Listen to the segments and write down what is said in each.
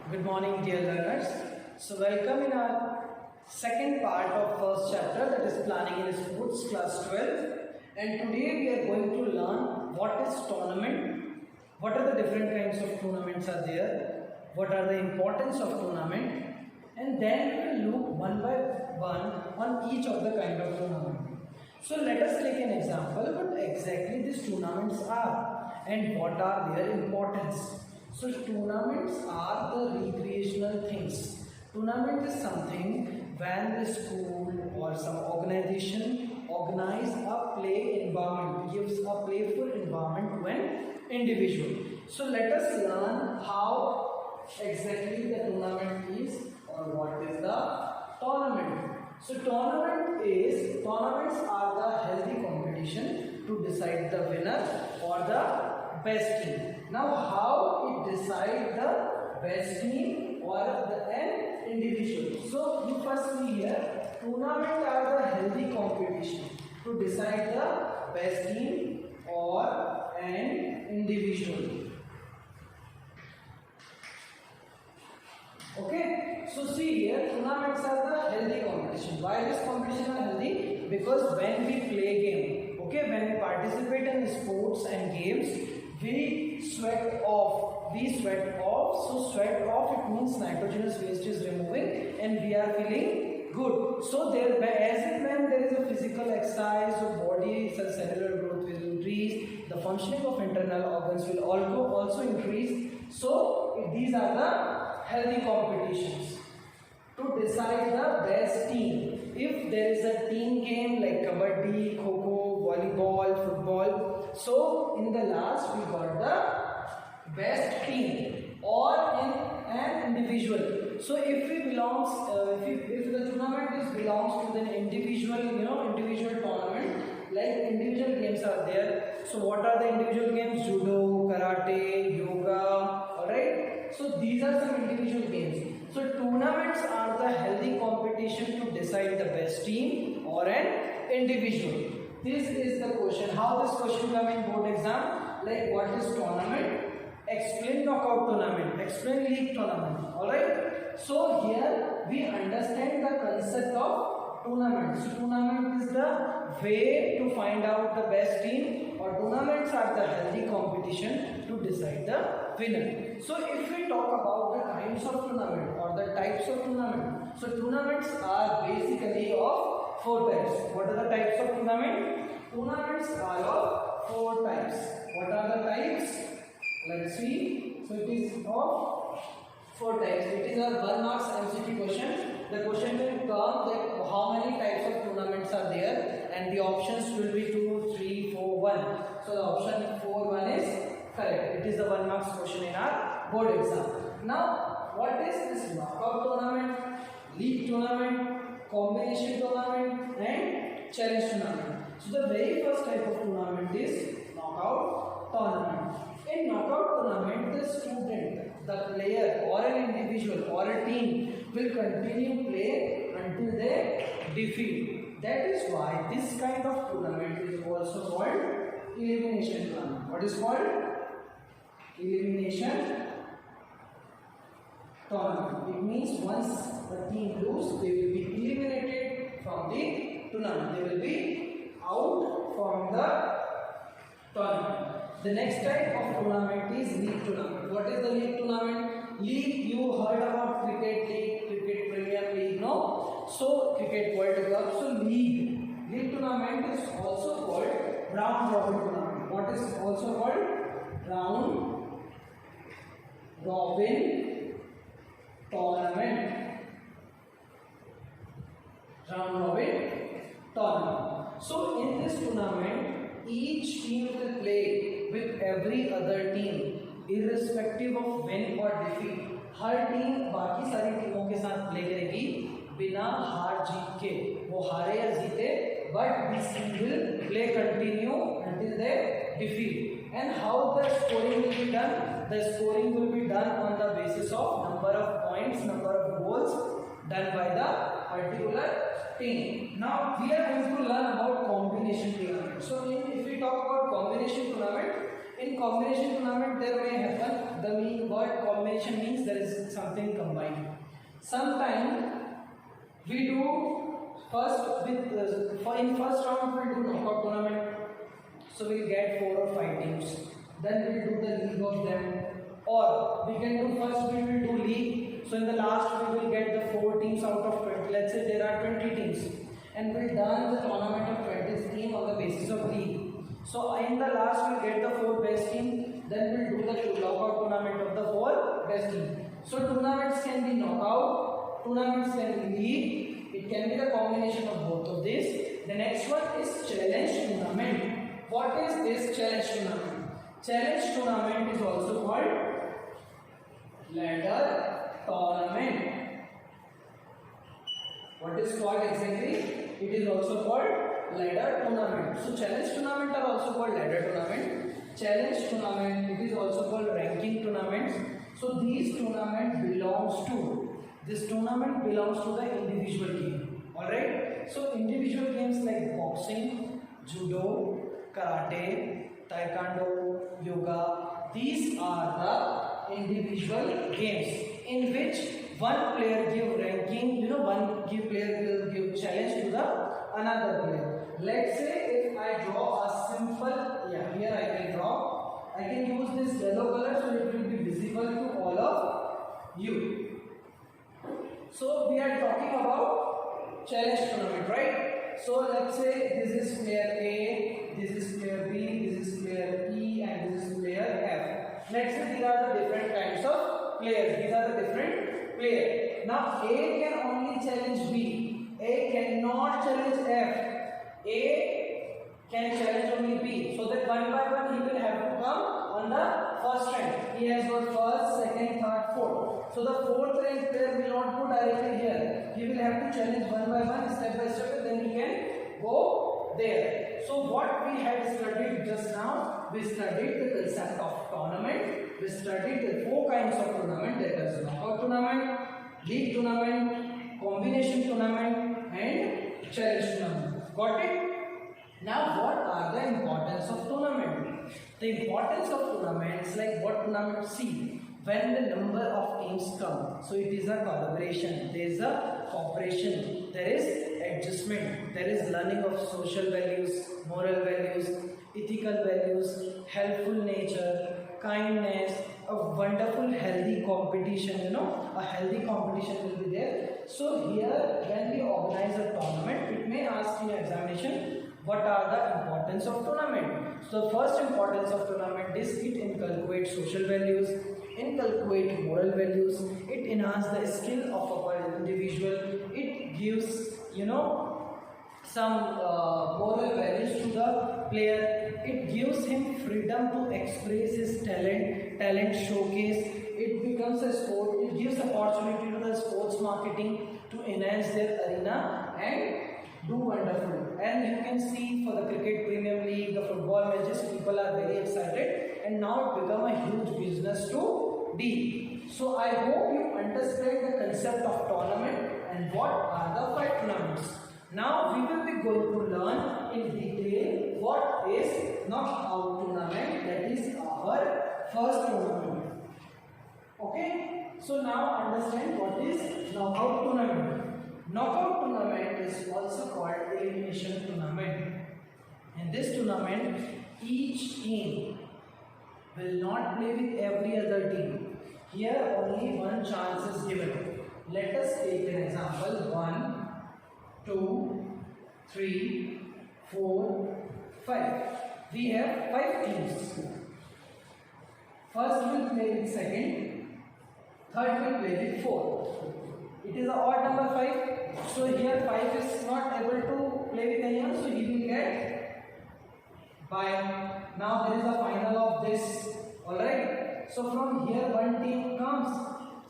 Good morning, dear learners. So, welcome in our second part of first chapter, that is planning in sports, class 12. And today we are going to learn what is tournament, what are the different kinds of tournaments are there, what are the importance of tournament, and then we will look one by one on each of the kind of tournament. So let us take an example what exactly these tournaments are and what are their importance. So tournaments are the recreational things. Tournament is something when the school or some organization organize a play environment, gives a playful environment to an individual. So let us learn how exactly the tournament is or what is the tournament. So tournaments are the healthy competition to decide the winner or the best team. Now how it decide the best team or an individual? So you first see here, tournament are the healthy competition to decide the best team or an individual. Okay, so see here, tournaments are the healthy competition. Why this competition are healthy? Because when we play game, okay, when we participate in sports and games, we sweat off. So sweat off, it means nitrogenous waste is removing and we are feeling good. So there, as and when there is a physical exercise, so body cellular growth will increase, the functioning of internal organs will also increase. So these are the healthy competitions to decide the best team. If there is a team game like kabaddi, kho-kho, volleyball, football, so in the last we got the best team or in an individual. So if we belongs, if the tournament belongs to the individual, individual tournament, like individual games are there. So what are the individual games? Judo, karate, yoga, alright. So these are some individual games. So tournaments are the healthy competition to decide the best team or an individual. This is the question. How this question come in board exam? Like what is tournament? Explain knockout tournament. Explain league tournament. Alright. So here we understand the concept of tournament. So tournament is the way to find out the best team, or tournaments are the healthy competition to decide the winner. So if we talk about the kinds of tournament or the types of tournament, so tournaments are basically of 4 types. What are the types of tournament? Tournaments are of 4 types. What are the types? Let's see. So it is of 4 types. It is a 1 marks MCQ question. The question will come that how many types of tournaments are there, and the options will be 2, 3, 4, 1. So the option 4, 1 is correct. It is the 1 marks question in our board exam. Now, what is this knockout tournament, league tournament, combination tournament, and challenge tournament? So the very first type of tournament is knockout tournament. In knockout tournament, the student, the player or an individual or a team will continue play until they defeat. That is why this kind of tournament is also called elimination tournament. What is called? Elimination tournament. It means once the team loses, they will be eliminated from the tournament. They will be out from the tournament. The next type of tournament is league tournament. What is the league tournament? League, you heard about cricket league, cricket Premier League, no? So cricket World Cup. So league tournament is also called round robin tournament. What is also called? Round robin tournament. Round robin tournament. So in this tournament, each team will play with every other team, irrespective of win or defeat. Her team बाकी सारी टीमों के साथ play करेगी बिना हार जीत के. वो हारे या जीते, but this team will play continue until they defeat. And how the scoring will be done? The scoring will be done on the basis of number of points, number of goals done by the particular team. Now we are going to learn about combination tournament. So if we talk about combination tournament, In combination tournament, there may happen, the word combination means there is something combined. Sometimes we do first with in first round we'll do knockout tournament. So we'll get 4 or 5 teams. Then we'll do the league of them. Or we can do first we will do league. So in the last we will get the 4 teams out of 20. Let's say there are 20 teams. And we'll done the tournament of 20th team on the basis of league. So in the last we'll get the 4 best team. Then we'll do the knockout tournament of the 4 best team. So tournaments can be knockout, tournaments can be league. It can be the combination of both of these. The next one is challenge tournament. What is this challenge tournament? Challenge tournament is also called ladder tournament. What is called exactly? It is also called ladder tournament. So challenge tournament are also called ladder tournament. Challenge tournament, it is also called ranking tournaments. So these tournament belongs to the individual game. Alright. So individual games like boxing, judo, karate, taekwondo, yoga, these are the individual games in which one player give ranking, player will give challenge to the another player. Let's say if I draw a simple, here I can draw, I can use this yellow color so it will be visible to all of you. So we are talking about challenge tournament, right? So let's say this is player A, this is player B, this is player E, and this is player F. Let's say these are the different kinds of players. These are the different players. Now A can only challenge B. A cannot challenge F. A can challenge only B. So that one by one he will have to come on the first rank. He has got first, second, third, fourth. So the fourth rank player will not go directly here. He will have to challenge one by one, step by step, and then he can go there. So what we had studied just now, we studied the concept of tournament. We studied the 4 kinds of tournament, that is knockout tournament, league tournament, combination tournament, and challenge tournament. Got it? Now what are the importance of tournament? The importance of tournaments, like what tournament see, when the number of teams come. So it is a collaboration, there is a cooperation, there is adjustment, there is learning of social values, moral values, ethical values, helpful nature, kindness, a wonderful healthy competition, a healthy competition will be there. So here when we organize a tournament, it may ask in examination, what are the importance of tournament? So the first importance of tournament is it inculcates social values, inculcate moral values, it enhances the skill of a individual, it gives some moral values to the player, it gives him freedom to express his talent showcase, it becomes a sport, it gives opportunity to the sports marketing to enhance their arena and do wonderful. And you can see for the cricket Premier League, the football matches, people are very excited, and now it become a huge business to deal. So I hope you understand the concept of tournament and what are the 5 tournaments. Now we will be going to learn in detail what is knockout tournament, that is our first tournament. Okay, so now understand what is knockout tournament. Knockout tournament is also called elimination tournament. In this tournament, each team will not play with every other team. Here only one chance is given. Let us take an example. 1, 2, 3, 4, 5. We have 5 teams. First will play with second, third will play with fourth. It is an odd number 5. So here 5 is not able to play with anyone, so he will get bye. Now there is a final of this. Alright. So from here one team comes.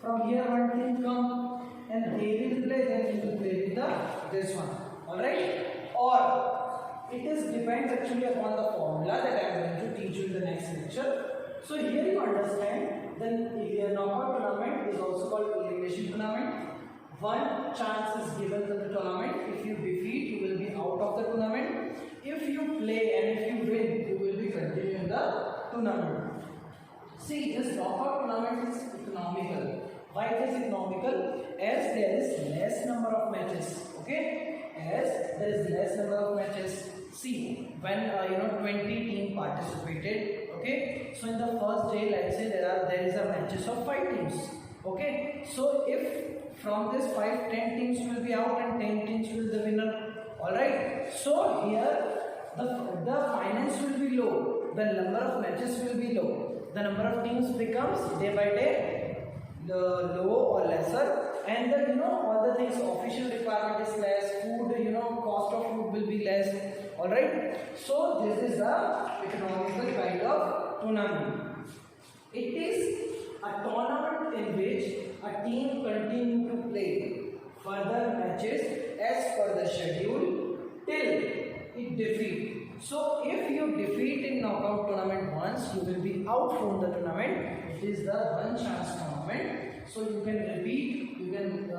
From here one team comes. And they will play, then he will play with this one. Alright. Or it is depends actually upon the formula that I am going to teach you in the next lecture. So here you understand, then a knockout tournament is also called elimination tournament. One chance is given to the tournament. If you defeat, you will be out of the tournament. If you play and if you win, you will be continuing the tournament. See, this knockout tournament is economical. Why Why it is economical? As there is less number of matches. Okay, as there is less number of matches. See, when 20 teams participated. Okay, so in the first day, let's say there is a matches of 5 teams. Okay, so if from this 10 teams will be out and 10 teams will be the winner. Alright, so here the finance will be low, the number of matches will be low, the number of teams becomes day by day low or lesser, and the all the things, official requirement is less, food cost of food will be less. Alright, so this is the economical kind of tournament. It is a tournament in which a team continue to play further matches as per the schedule till it defeat. So if you defeat in knockout tournament once, you will be out from the tournament. It is the one chance tournament. So you can repeat, you can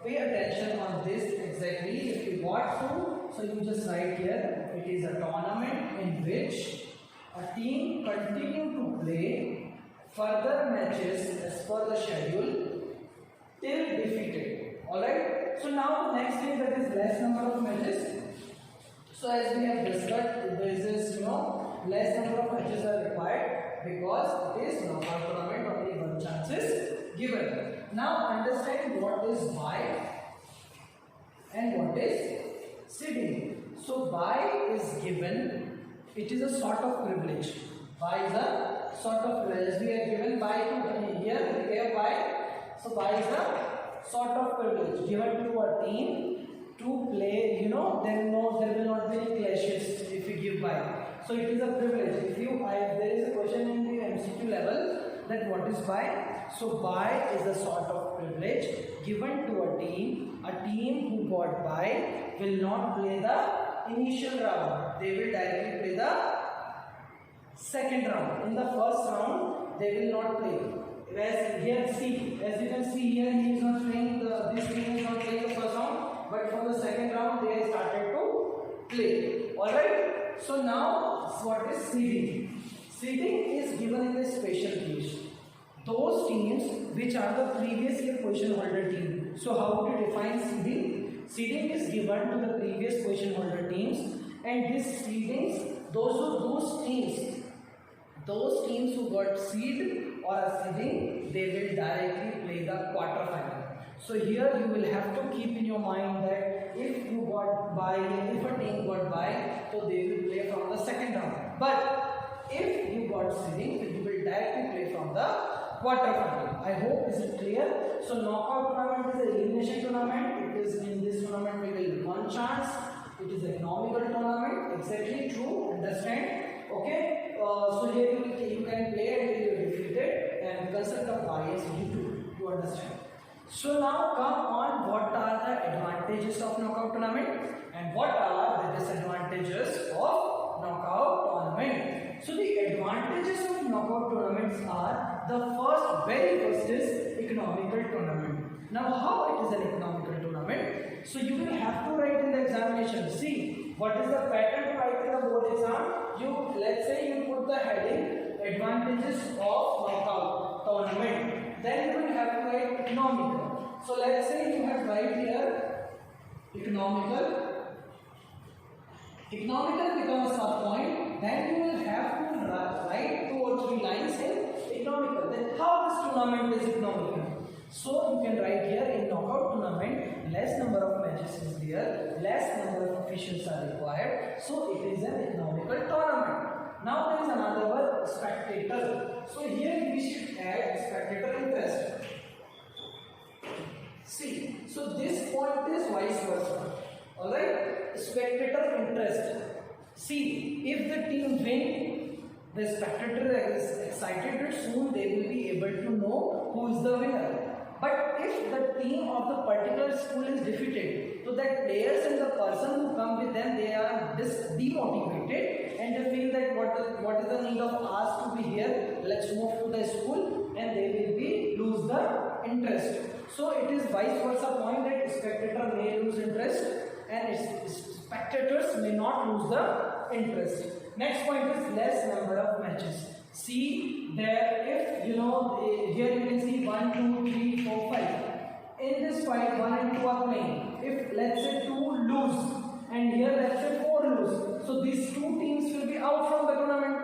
pay attention on this exactly if you want to. So you just write here, it is a tournament in which a team continue to play further matches as per the schedule till defeated. Alright, so now the next thing, that is less number of matches. So as we have discussed, there is less number of matches are required because it is knockout tournament, only one chance is given. Now understand what is bye and what is seeding. So bye is given, it is a sort of privilege. Bye is a sort of privilege. We are given bye to here bye. So bye is a sort of privilege given to a team to play. There will not be any clashes if we give bye. So it is a privilege. If there is a question in the MCQ level that what is bye. So bye is a sort of privilege given to a team. A team who got bye will not play the initial round. They will directly play the second round. In the first round, they will not play. As here, see, as you can see here, he is not playing this team is not playing the first round, but from the second round they started to play. Alright. So now, what is seeding? Seeding is given in a special case. Those teams which are the previous year position holder team. So how to define seeding? Seeding is given to the previous position holder teams, and this seedings, those teams who got seed or a seeding, they will directly play the quarter final. So here you will have to keep in your mind that if you got bye, if a team got bye, so they will play from the second round. But if you got seeding, you will directly play from the quarter final. I hope this is clear. So knockout tournament is an elimination tournament. It is in this tournament we will one chance. It is an economical tournament. Exactly true. Understand? Okay. So here you can play until you are defeated, and the concept of bias you understand. So now come on, what are the advantages of knockout tournament and what are the disadvantages of knockout tournament? So the advantages of knockout tournaments are, the very first is economical tournament. Now how it is an economical tournament? So you will have to write in the examination. See, what is the pattern to write in the board exam? Let's say you put the heading advantages of knockout tournament. Then you will have to write economical. So let's say you have write here economical. Economical becomes a point. Then you will have to write 2 or 3 lines in economical. Then how this tournament is economical? So you can write here, in knockout tournament, less number of matches is there, less number of officials are required. So it is an economical tournament. Now there is another word, spectator. So here we should add spectator interest. See, so this point is vice versa. Alright, spectator interest. See, if the team win, the spectator is excited, but soon they will be able to know who is the winner. But if the team of the particular school is defeated, so that players and the person who come with them, they are demotivated and they feel that what is the need of us to be here, let's move to the school, and they will lose the interest. So it is vice versa point, that spectator may lose interest and spectators may not lose the interest. Next point is less number of matches. See there, if here you can see 1, 2, 3, 4, fight 1 and 2 are playing, if let's say 2 lose and here let's say 4 lose, so these two teams will be out from the tournament.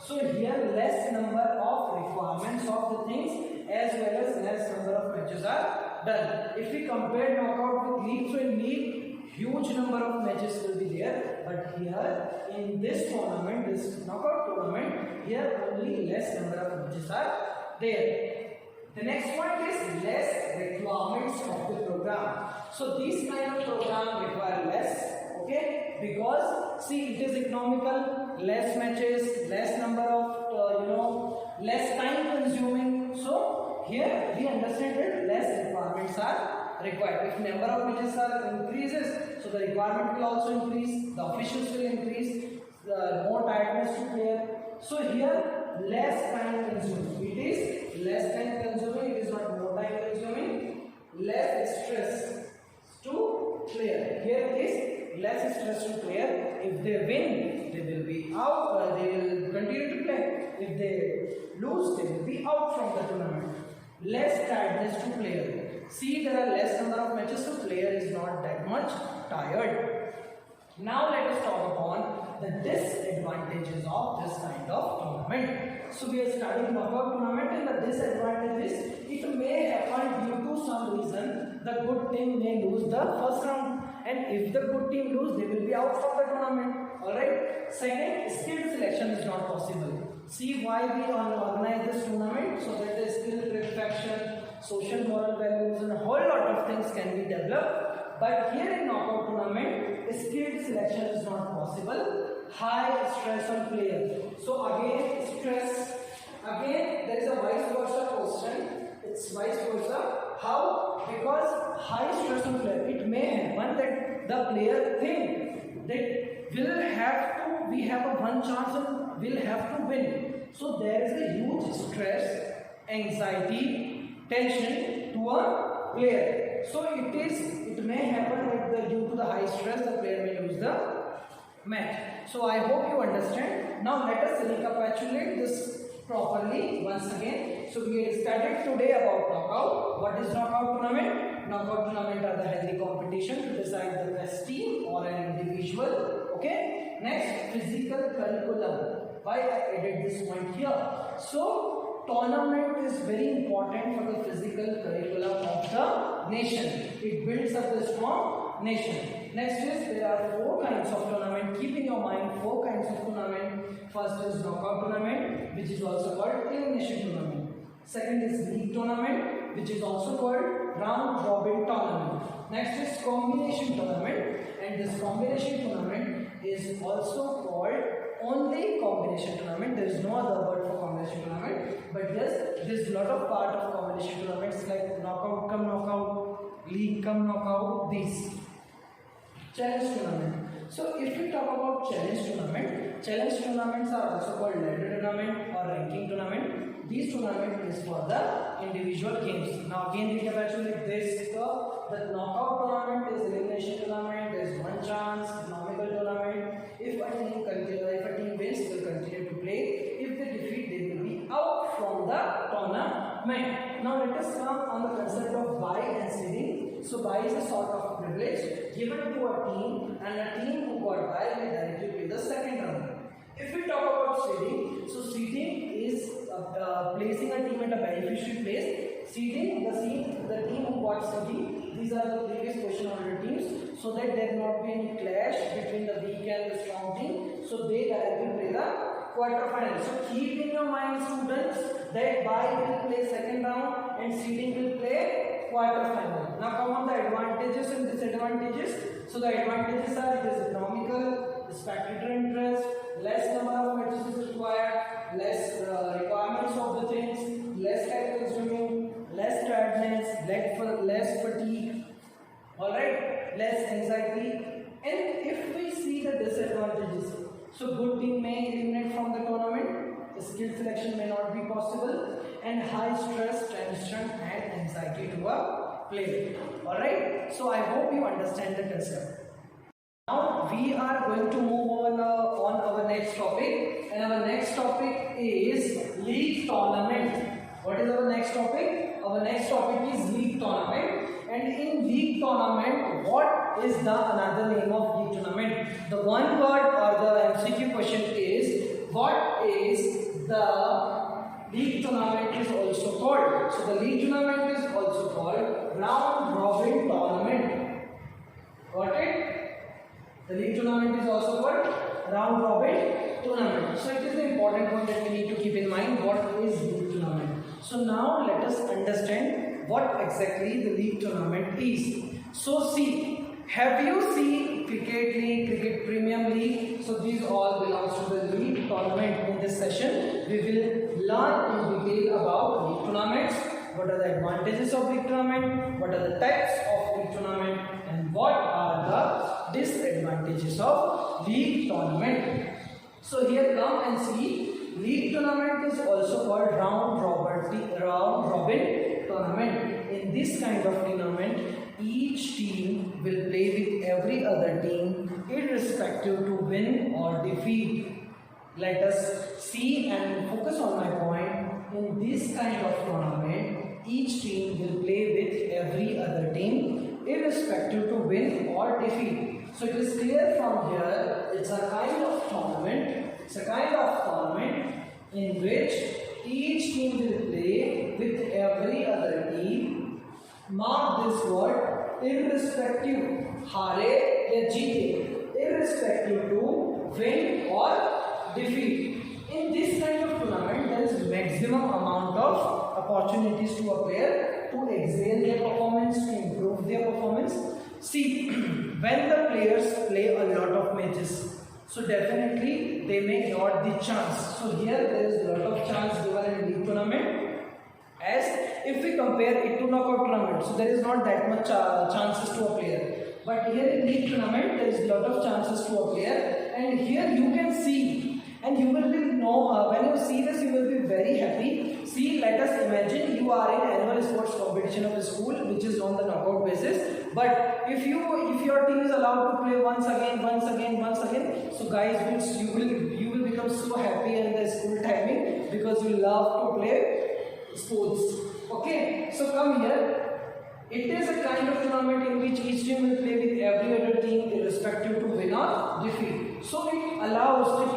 So here less number of requirements of the things as well as less number of matches are done. If we compare knockout with league, so in league huge number of matches will be there, but here in this tournament, this knockout tournament, here only less number of matches are there. The next point is less requirements of the program. So these kind of program require less, okay, because see it is economical, less matches, less number of less time consuming. So here we understand that less requirements are required. If number of matches are increases, so the requirement will also increase, the officials will increase, the more tiredness to player. So here less time consuming. It is less time consuming. It is not more time consuming. Less stress to player. Here it is less stress to player. If they win, they will be out. They will continue to play. If they lose, they will be out from the tournament. Less tiredness to player. See, there are less number of matches, so player is not that much tired. Now let us talk upon the disadvantages of this kind of tournament. So we are studying knockout tournament, and the disadvantage is it may happen due to some reason the good team may lose the first round, and if the good team lose, they will be out from the tournament. Alright. Second, skill selection is not possible. See why we organize this tournament, so that the skill perfection, social moral values and a whole lot of things can be developed. But here in knockout tournament, skilled selection is not possible. High stress on player. So again, stress. Again, there is a vice versa question. It's vice versa. How? Because high stress on player. It may happen that the player think that we have a one chance and will have to win. So there is a huge stress, anxiety, tension to a player. So it may happen that due to the high stress, the player may lose the match. So I hope you understand. Now let us recapitulate this properly once again. So we studied today about knockout. What is knockout tournament? Knockout tournament are the healthy competition to decide the best team or an individual. Okay. Next, physical curriculum. Why I added this point here? So tournament is very important for the physical curriculum of the nation. It builds up a strong nation. Next is there are 4 kinds of tournament. Keep in your mind 4 kinds of tournament. First is knockout tournament, which is also called elimination tournament. Second is league tournament, which is also called round robin tournament. Next is combination tournament, and this combination tournament is also called only combination tournament. There is no other word for combination tournament, but yes, there is a lot of part of combination tournaments like knockout come knockout, league come knockout, these. Challenge tournament. So if we talk about challenge tournaments are also called ladder tournament or ranking tournament. These tournament is for the individual games. Now again recapitulate this. The knockout tournament is elimination tournament. There is one chance. Economical tournament. If a team wins, they will continue to play. If they defeat, they will be out from the tournament. Now let us come on the concept of bye and seeding. So bye is a sort of privilege given to a team, and a team who got bye will directly play the second round. If we talk about seeding, so seeding is placing a team at a beneficial place. Seeding, the team who got seeding, these are the previous question order teams, so that there will not be any clash between the weak and the strong team. So they directly play the quarterfinals. So keep in your mind, students, that bye will play second round and seeding will play quarterfinal. Now come on the advantages and disadvantages. So the advantages are it is economical, spectator interest, less number of matches is required, less requirements of the things, less time consuming, less tiredness, less fatigue, alright, less anxiety. And if we see the disadvantages, so good team may eliminate from the tournament, skill selection may not be possible, and high stress, tension and anxiety to a player. Alright, so I hope you understand the concept. Now we are going to move on our next topic, and our next topic is league tournament. What is our next topic? Our next topic is league tournament, and in league tournament, what is the another name of league tournament? The one word or the MCQ question is, what is the league tournament is also called? So the league tournament is also called round robin tournament. Got it? The league tournament is also called round robin tournament. So it is the important one that we need to keep in mind. What is league tournament? So now let us understand what exactly the league tournament is. So see, have you seen Cricket League, Cricket Premium League? So these all belongs to the league tournament. In this session, we will learn in detail about league tournaments. What are the advantages of league tournament? What are the types of league tournament? And what are the disadvantages of league tournament? So here come and see. League tournament is also called round robin tournament. In this kind of tournament, each team will play with every other team irrespective to win or defeat. Let us see and focus on my point. In this kind of tournament, each team will play with every other team irrespective to win or defeat. So it is clear from here, it's a kind of tournament. It's a kind of tournament in which each team will play with every other team. Mark this word, irrespective, हारे या जीते, irrespective to win or defeat. In this kind of tournament, there is maximum amount of opportunities to a player to excel their performance, to improve their performance. See, when the players play a lot of matches, so definitely they may get the chance. So here there is a lot of chance given in league tournament. As if we compare it to knockout tournament, so there is not that much chances to a player. But here in league tournament, there is a lot of chances to a player, and here you can see, and you will be know when you see this, you will be very happy. See, let us imagine you are in annual sports competition of a school, which is on the knockout basis. But if your team is allowed to play once again, so guys, you will become so happy in the school timing because you love to play sports. Okay, so come here. It is a kind of tournament in which each team will play with every other team irrespective to win or defeat. So it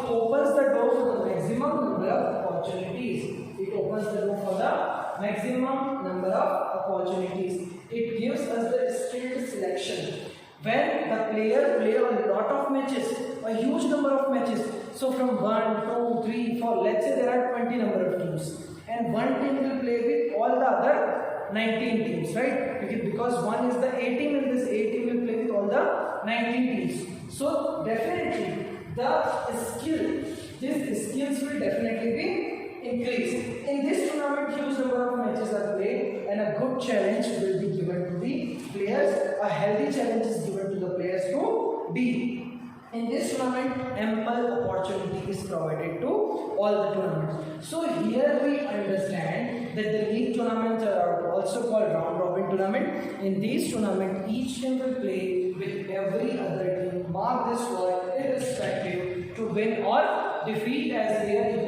opens the door for the maximum number of opportunities. It opens the door for the maximum number of opportunities. It gives us the skilled selection. When the player play a lot of matches, a huge number of matches, so from 1, 2, 3, 4, let's say there are 20 number of teams, and one team will play with all the other 19 teams, right? Because one is the A team, and this A team will play with all the 19 teams. So definitely these skills will definitely be increased. In this tournament, huge number of matches are played, and a good challenge will be given to the players. A healthy challenge is given to the players to be. In this tournament, ample opportunity is provided to all the tournaments. So here we understand that the league tournaments are also called round robin tournament. In these tournaments, each team will play with every other team. Mark this word, irrespective to win or defeat, as here the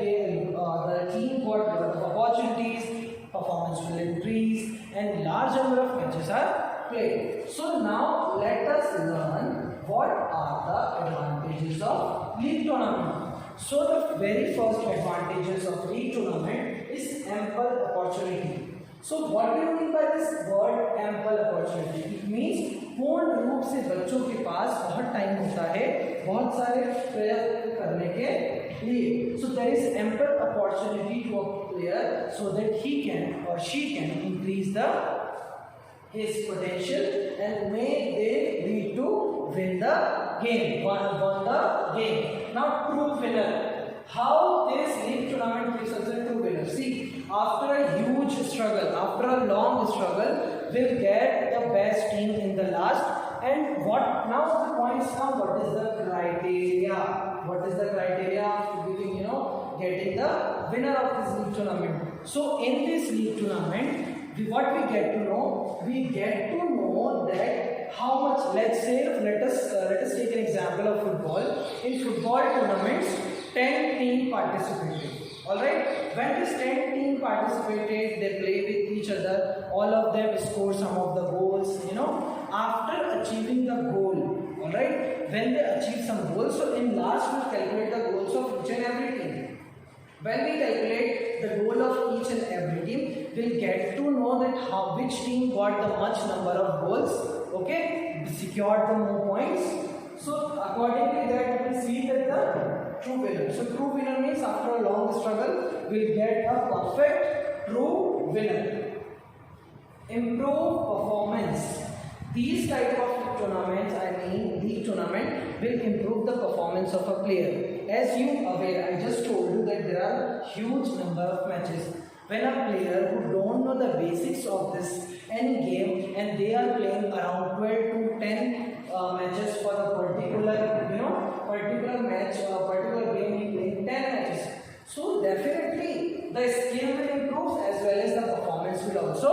team got a lot of opportunities, performance will increase, and large number of matches are played. So now let us learn what are the advantages of league tournament. So the very first advantages of league tournament is ample opportunity. So what do you mean by this word ample opportunity? It means पूर्ण रूप से बच्चों के पास बहुत time होता है बहुत सारे प्रयत्न करने के लिए. So there is ample opportunity to a player so that he can or she can increase his potential, and may they lead to win the game, won the game. Now, true winner. How this league tournament gives us a true winner? See, after a huge struggle, after a long struggle, we'll get the best team in the last. And what now the points come? What is the criteria? What is the criteria of giving, getting the winner of this league tournament? So, in this league tournament, what we get to know? We get to know that how much. Let us take an example of football. In football tournaments, 10 teams participated. Alright, when this 10 team participated, they play with each other. All of them score some of the goals. after achieving the goal, all right, when they achieve some goals. So in last we'll calculate the goals of each and every team. When we calculate the goal of each and every team, we'll get to know that which team got the much number of goals, okay, secured the more points. So accordingly that we will see that the true winner. So true winner means after a long struggle, we'll get a perfect true winner. Improve performance. These type of tournaments, I mean league tournament, will improve the performance of a player. As you aware, I just told you that there are huge number of matches. When a player who don't know the basics of this any game and they are playing around 12 to 10 matches for a particular match or particular game, he playing 10 matches. So definitely the skill will improve as well as the performance will also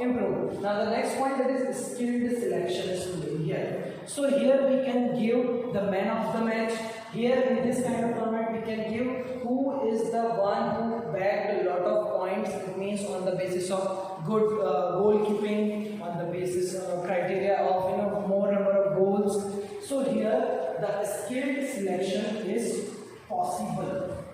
improve. Now the next point, that is skilled selection is here. So here we can give the man of the match. Here in this kind of tournament we can give who is the one who bagged a lot of points. It means on the basis of good goalkeeping, on the basis of criteria of more number of goals. So here the skilled selection is possible.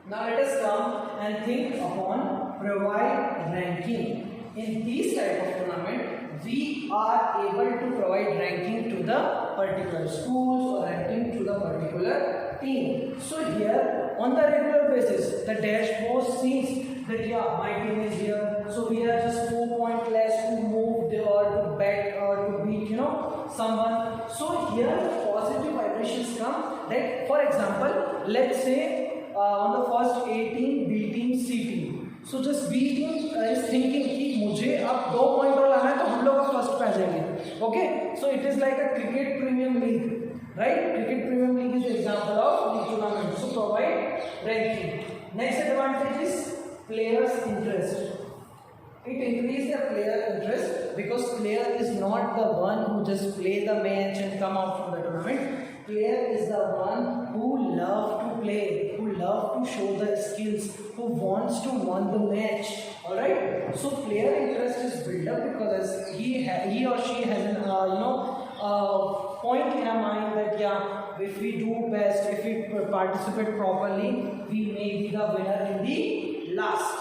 Now let us come and think upon provide ranking. In these type of tournament, we are able to provide ranking to the particular schools or ranking to the particular team. So here on the regular basis, the dashboard sees that my team is here. So we are just 4 points less to move or to bet or to beat someone. So here the positive vibrations come. That for example, let's say on the first A team, B team, C team. So just B team is thinking कि मुझे अब 2 point और लाना है तो हम लोग first पे आ जाएंगे. Okay, so it is like a cricket premium league, right? Cricket premium league is the example of league tournament. So provide ranking. Next advantage is players' interest. It increases the player interest because player is not the one who just play the match and come out from the tournament. Player is the one who love to play, who love to show the skills, who wants to win the match. All right. So player interest is built up because he or she has an point in our mind that if we do best, if we participate properly, we may be the winner in the last.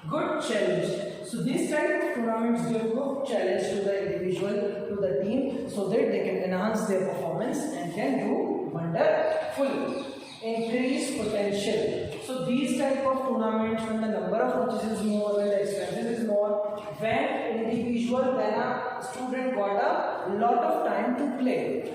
Good challenge. So this type of tournaments give good challenge to the individual, to the team, so that they can enhance their performance and can do wonderful. Increase potential. So these type of tournaments, when the number of matches is more, when the expenses is more, when individual, then a student got a lot of time to play.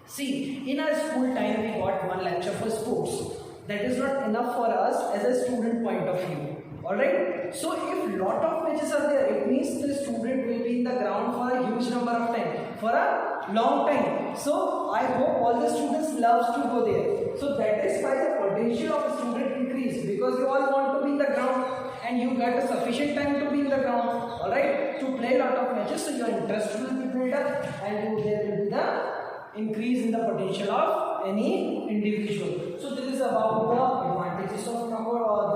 See, in our school time we got 1 lecture for sports. That is not enough for us as a student point of view. Alright, so if lot of matches are there, it means the student will be in the ground for a huge number of time, for a long time. So I hope all the students loves to go there. So that is why the potential of a student increase, because you all want to be in the ground and you got a sufficient time to be in the ground, alright, to play lot of matches. So your interest will be built up and there will be the increase in the potential of any individual. So this is about the advantages of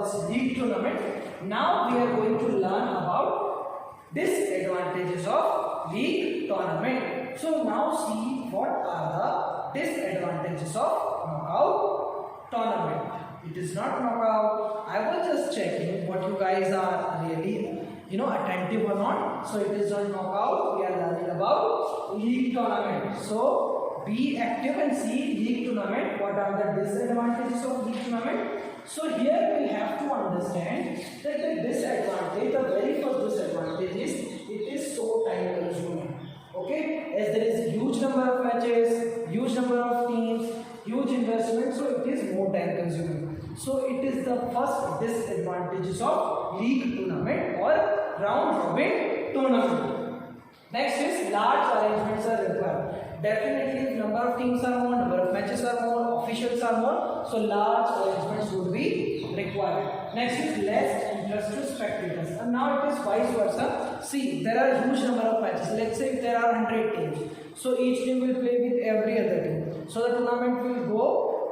this league tournament. Now we are going to learn about disadvantages of league tournament. So now see what are the disadvantages of knockout tournament. It is not knockout. I was just checking what you guys are really attentive or not. So it is not knockout. We are learning about league tournament. So be active and see league tournament. What are the disadvantages of league tournament? So here we have to understand that the disadvantage, the very first disadvantage is it is so time consuming. Okay, as there is a huge number of matches, huge number of teams, huge investment, so it is more time consuming. So it is the first disadvantages of league tournament or round robin tournament. Next is large arrangements are required. Definitely number of teams are more, number of matches are more, officials are more, so large arrangements would be required. Next is less interest to spectators, and now it is vice versa. See, there are huge number of matches. Let's say if there are 100 teams, so each team will play with every other team. So the tournament will go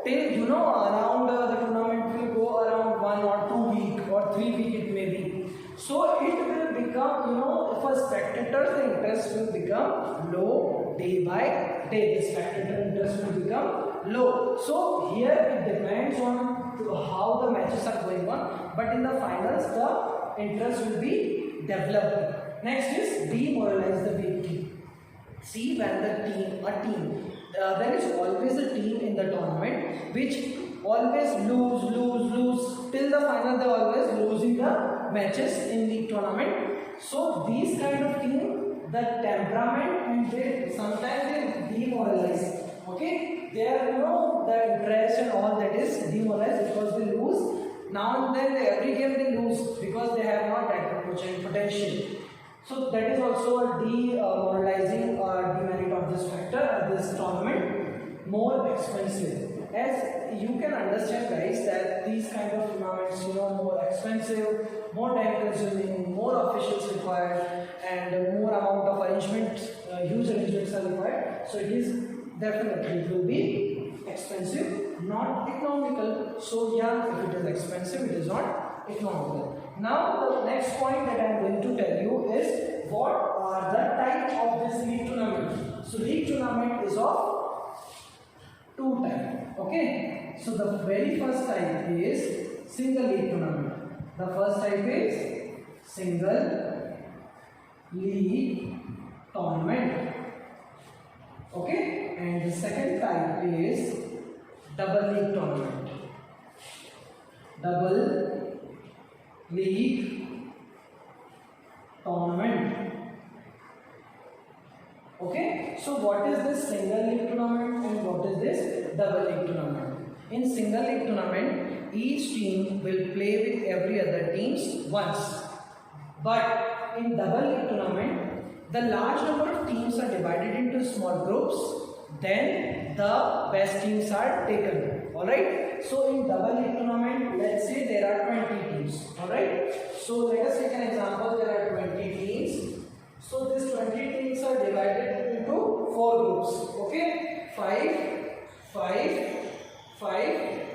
till around the tournament will go around 1 or 2 weeks or 3 weeks it may be. So it will will become, for spectators, the interest will become low day by day. The spectator interest will become low. So here it depends on how the matches are going on, but in the finals the interest will be developed. Next is demoralize the weak team. See, when there is always a team in the tournament which always lose till the final. They always losing the matches in the tournament. So these kind of team, the temperament, and they sometimes they demoralize. Okay, their the interest and all that is demoralized because they lose. Now and then every game they lose because they have not that potential. So that is also a demoralizing demerit of this factor. This tournament more expensive. As you can understand, guys, that these kind of tournaments, more expensive, more time consuming, more officials required, and more amount of arrangements, huge arrangements are required. So it is definitely, it will be expensive, not economical. So yeah, if it is expensive, it is not economical. Now the next point that I am going to tell you is what are the types of this league tournament. So league tournament is of two types. Okay, so the very first type is single league tournament. The first type is single league tournament. Okay, and the second type is double league tournament. Double league tournament. Okay, so what is this single league tournament and what is this double league tournament? In single league tournament, each team will play with every other teams once. But in double league tournament, the large number of teams are divided into small groups. Then the best teams are taken. Alright. So in double league tournament, let's say there are 20 teams. Alright. So let us take an example. There are 20 teams. So these 20 teams are divided into 4 groups. Okay. 5, 5, 5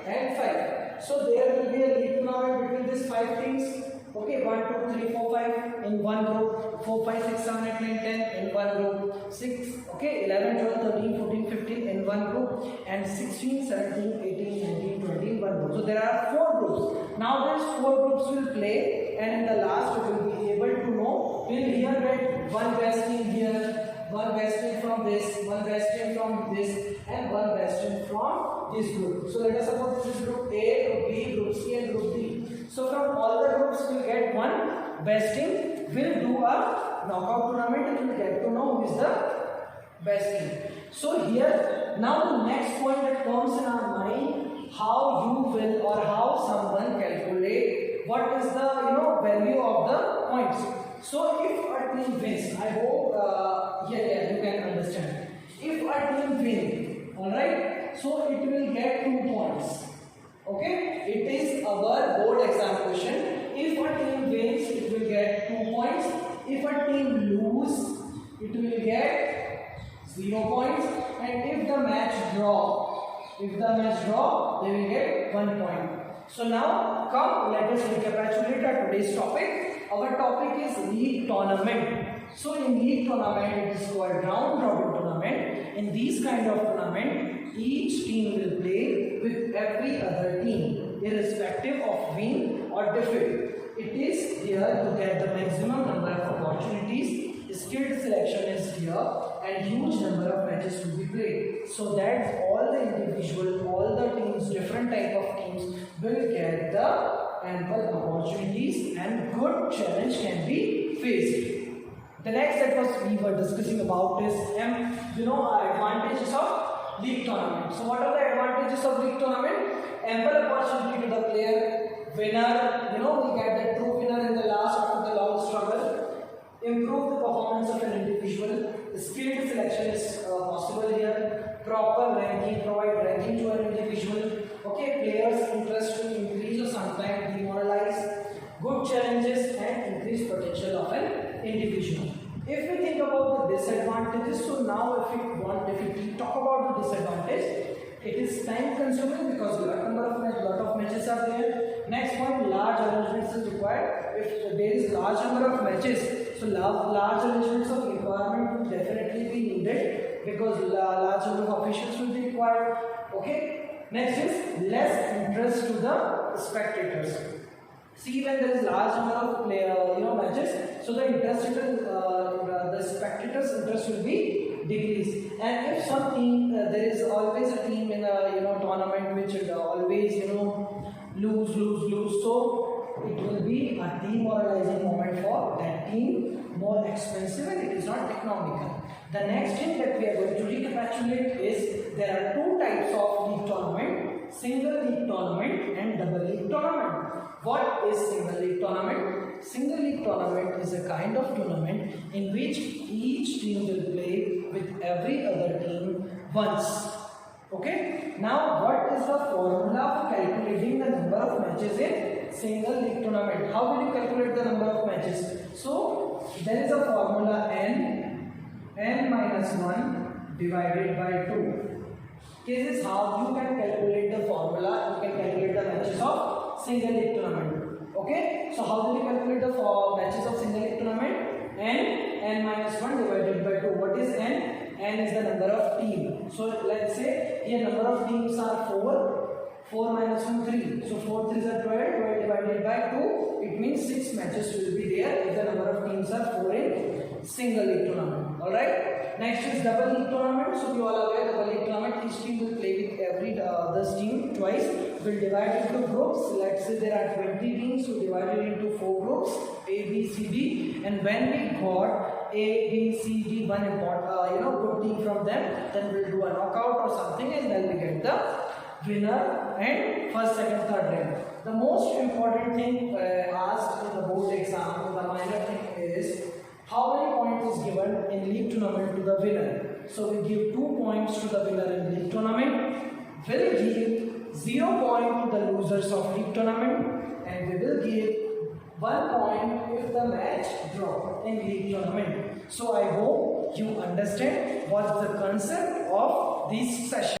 and 5. So there will be a league tournament between these 5 teams. Okay, 1, 2, 3, 4, 5 in one group, 4, 5, 6, 7, 8, 9, 10 in one group, 6, okay, 11, 12, 13, 14, 15 in one group, and 16, 17, 18, 19, 20 in one group. So there are 4 groups. Now these 4 groups will play, and in the last we will be able to know, we'll here get one best team here, one best team from this, one best team from this, and one best team from this group. So let us suppose this is group A, group B, group C, and group D. So from all the groups we will get one best team. We'll do a knockout tournament and we'll get to know who is the best team. So here, now the next point that comes in our mind, how you will or how someone calculate what is the value of the points. So if a team wins, I hope yeah you can understand. If a team wins, alright, so it will get 2 points. Okay, it is our board exam question. If a team wins, it will get 2 points. If a team lose, it will get 0 points. And if the match draw, they will get 1 point. So now come, let us recapitulate our today's topic. Our topic is league tournament. So in league tournament, it is called round robin tournament. In these kind of tournament, each team will play with every other team, irrespective of win or defeat. It is here to get the maximum number of opportunities. Skilled selection is here, and huge number of matches will be played, so that all the teams, different type of teams will get the ample opportunities and good challenge can be faced. The next that we were discussing about is advantages of league tournament. So what are the advantages of league tournament? Ample opportunity to the player. Winner, we get the true winner in the last after the long struggle. Improve the performance of an individual. Skilled selection is possible here. Proper ranking, provide ranking to an individual. Okay, players' interest to increase or sometimes demoralize. Good challenges and increased potential of an individual. If we think about the disadvantages, so now if we talk about the disadvantage, it is time consuming because lot of matches are there. Next point, large arrangements is required. If there is large number of matches, so large arrangements of requirement will definitely be needed because large number of officials will be required. Okay. Next is less interest to the spectators. See, when there is large number of matches, so the the spectators' interest will be decreased. And if some team, there is always a team in a tournament which always lose. So it will be a demoralizing moment for that team, more expensive, and it is not economical. The next thing that we are going to recapitulate is there are two types of league tournament: single league tournament and double league tournament. What is single league tournament? Single league tournament is a kind of tournament in which each team will play with every other team once. Okay. Now, what is the formula for calculating the number of matches in single league tournament? How will you calculate the number of matches? So, there is a formula n minus 1 divided by 2. This is how you can calculate the formula. You can calculate the matches of single league tournament. Okay. So, how will you calculate the matches of single league tournament? n minus 1 divided by 2. What is n? N is the number of teams. So let's say here number of teams are 4. 4 minus 1 3. So 4 3s are 12. 12 divided by 2. It means 6 matches will be there if the number of teams are 4 in single league tournament. Alright. Next is double league tournament. So you all are aware double league tournament. Each team will play with every other team twice. We'll divide into groups. Let's say there are 20 teams. We divide it into 4 groups: A, B, C, D. And when we got A, B, C, D, one important, good team from them, then we'll do a knockout or something, and then we get the winner and first, second, third rank. The most important thing asked in the board exam, the minor thing is how many points is given in league tournament to the winner. So we give 2 points to the winner in league tournament. We'll give 0 point to the losers of league tournament, and we will give 1 point if the match draw in league tournament. So I hope you understand what's the concept of this session.